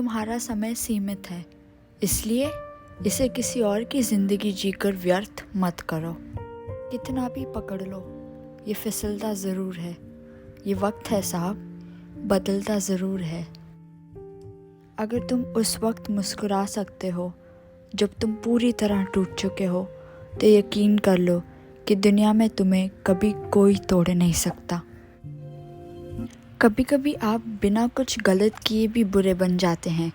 तुम्हारा समय सीमित है, इसलिए इसे किसी और की ज़िंदगी जीकर व्यर्थ मत करो। कितना भी पकड़ लो, ये फिसलता ज़रूर है। ये वक्त है साहब, बदलता ज़रूर है। अगर तुम उस वक्त मुस्कुरा सकते हो जब तुम पूरी तरह टूट चुके हो, तो यकीन कर लो कि दुनिया में तुम्हें कभी कोई तोड़ नहीं सकता। कभी कभी आप बिना कुछ गलत किए भी बुरे बन जाते हैं,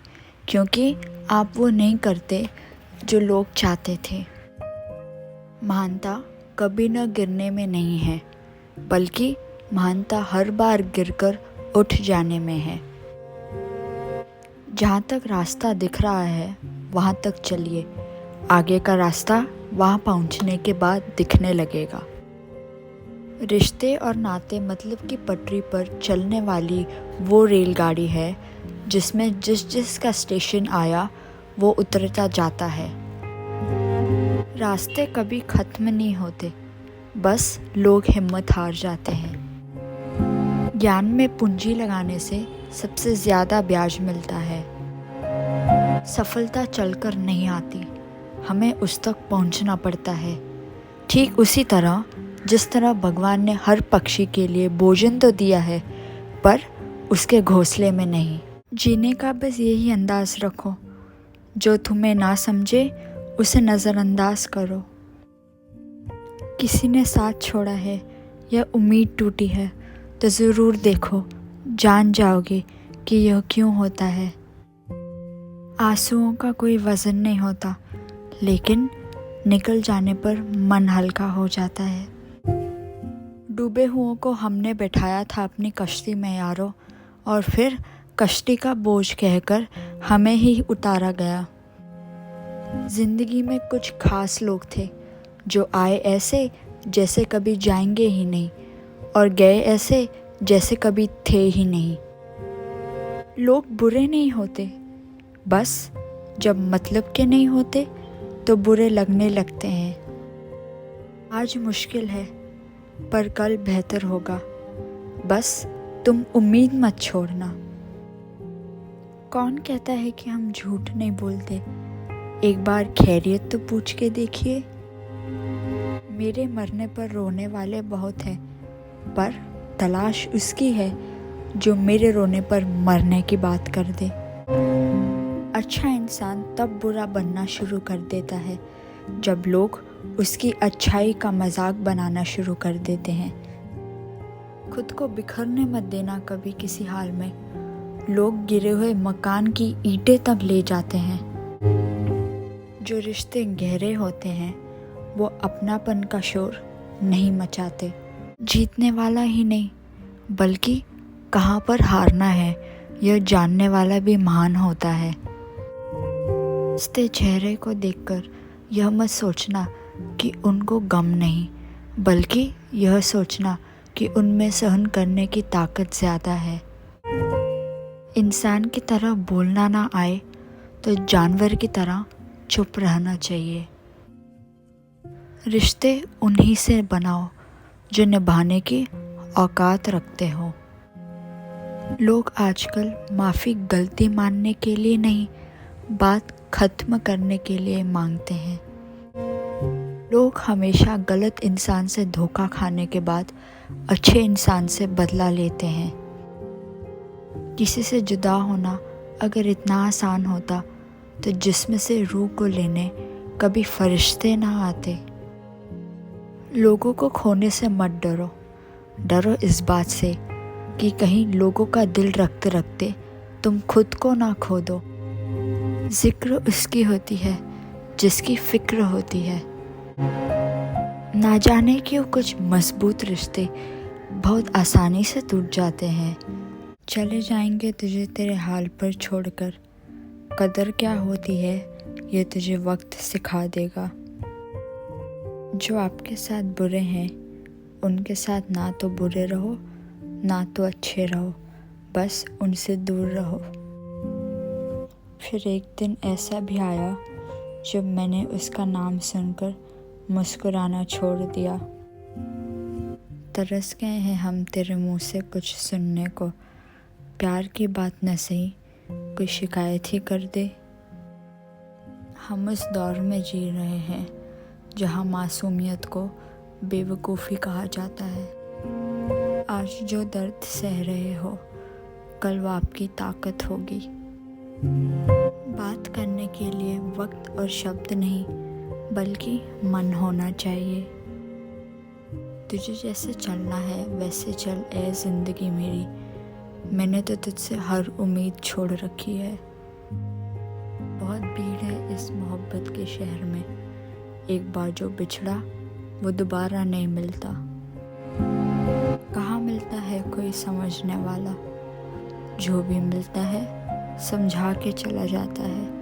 क्योंकि आप वो नहीं करते जो लोग चाहते थे। महानता कभी न गिरने में नहीं है, बल्कि महानता हर बार गिरकर उठ जाने में है। जहाँ तक रास्ता दिख रहा है वहाँ तक चलिए, आगे का रास्ता वहाँ पहुँचने के बाद दिखने लगेगा। रिश्ते और नाते मतलब कि पटरी पर चलने वाली वो रेलगाड़ी है जिसमें जिसका स्टेशन आया वो उतरता जाता है। रास्ते कभी ख़त्म नहीं होते, बस लोग हिम्मत हार जाते हैं। ज्ञान में पूंजी लगाने से सबसे ज़्यादा ब्याज मिलता है। सफलता चलकर नहीं आती, हमें उस तक पहुंचना पड़ता है। ठीक उसी तरह जिस तरह भगवान ने हर पक्षी के लिए भोजन तो दिया है, पर उसके घोंसले में नहीं। जीने का बस यही अंदाज रखो, जो तुम्हें ना समझे उसे नज़रअंदाज करो। किसी ने साथ छोड़ा है या उम्मीद टूटी है तो ज़रूर देखो, जान जाओगे कि यह क्यों होता है। आंसुओं का कोई वज़न नहीं होता, लेकिन निकल जाने पर मन हल्का हो जाता है। डूबे हुओं को हमने बैठाया था अपनी कश्ती में यारो, और फिर कश्ती का बोझ कहकर हमें ही उतारा गया। ज़िंदगी में कुछ खास लोग थे जो आए ऐसे जैसे कभी जाएंगे ही नहीं, और गए ऐसे जैसे कभी थे ही नहीं। लोग बुरे नहीं होते, बस जब मतलब के नहीं होते तो बुरे लगने लगते हैं। आज मुश्किल है पर कल बेहतर होगा, बस तुम उम्मीद मत छोड़ना। कौन कहता है कि हम झूठ नहीं बोलते? एक बार खैरियत तो पूछ के देखिए। मेरे मरने पर रोने वाले बहुत हैं, पर तलाश उसकी है जो मेरे रोने पर मरने की बात कर दे। अच्छा इंसान तब बुरा बनना शुरू कर देता है जब लोग उसकी अच्छाई का मजाक बनाना शुरू कर देते हैं। खुद को बिखरने मत देना कभी किसी हाल में। लोग गिरे हुए मकान की ईंटें तक ले जाते हैं। जो रिश्ते गहरे होते हैं वो अपनापन का शोर नहीं मचाते। जीतने वाला ही नहीं, बल्कि कहाँ पर हारना है यह जानने वाला भी महान होता है। हंसते चेहरे को देखकर यह मत सोचना कि उनको गम नहीं, बल्कि यह सोचना कि उनमें सहन करने की ताकत ज़्यादा है। इंसान की तरह बोलना ना आए तो जानवर की तरह चुप रहना चाहिए। रिश्ते उन्हीं से बनाओ जो निभाने की औकात रखते हो। लोग आजकल माफ़ी गलती मानने के लिए नहीं, बात ख़त्म करने के लिए मांगते हैं। लोग हमेशा गलत इंसान से धोखा खाने के बाद अच्छे इंसान से बदला लेते हैं। किसी से जुदा होना अगर इतना आसान होता तो जिस्म से रूह को लेने कभी फरिश्ते ना आते। लोगों को खोने से मत डरो, डरो इस बात से कि कहीं लोगों का दिल रखते रखते तुम खुद को ना खो दो। जिक्र उसकी होती है जिसकी फिक्र होती है। ना जाने क्यों कुछ मजबूत रिश्ते बहुत आसानी से टूट जाते हैं। चले जाएंगे तुझे तेरे हाल पर छोड़कर, कदर क्या होती है ये तुझे वक्त सिखा देगा। जो आपके साथ बुरे हैं उनके साथ ना तो बुरे रहो ना तो अच्छे रहो, बस उनसे दूर रहो। फिर एक दिन ऐसा भी आया जब मैंने उसका नाम सुनकर मुस्कुराना छोड़ दिया। तरस गए हैं हम तेरे मुंह से कुछ सुनने को, प्यार की बात न सही कोई शिकायत ही कर दे। हम उस दौर में जी रहे हैं जहाँ मासूमियत को बेवकूफ़ी कहा जाता है। आज जो दर्द सह रहे हो, कल वो आपकी ताकत होगी। बात करने के लिए वक्त और शब्द नहीं, बल्कि मन होना चाहिए। तुझे जैसे चलना है वैसे चल ए ज़िंदगी मेरी, मैंने तो तुझसे हर उम्मीद छोड़ रखी है। बहुत भीड़ है इस मोहब्बत के शहर में, एक बार जो बिछड़ा वो दोबारा नहीं मिलता। कहाँ मिलता है कोई समझने वाला, जो भी मिलता है समझा के चला जाता है।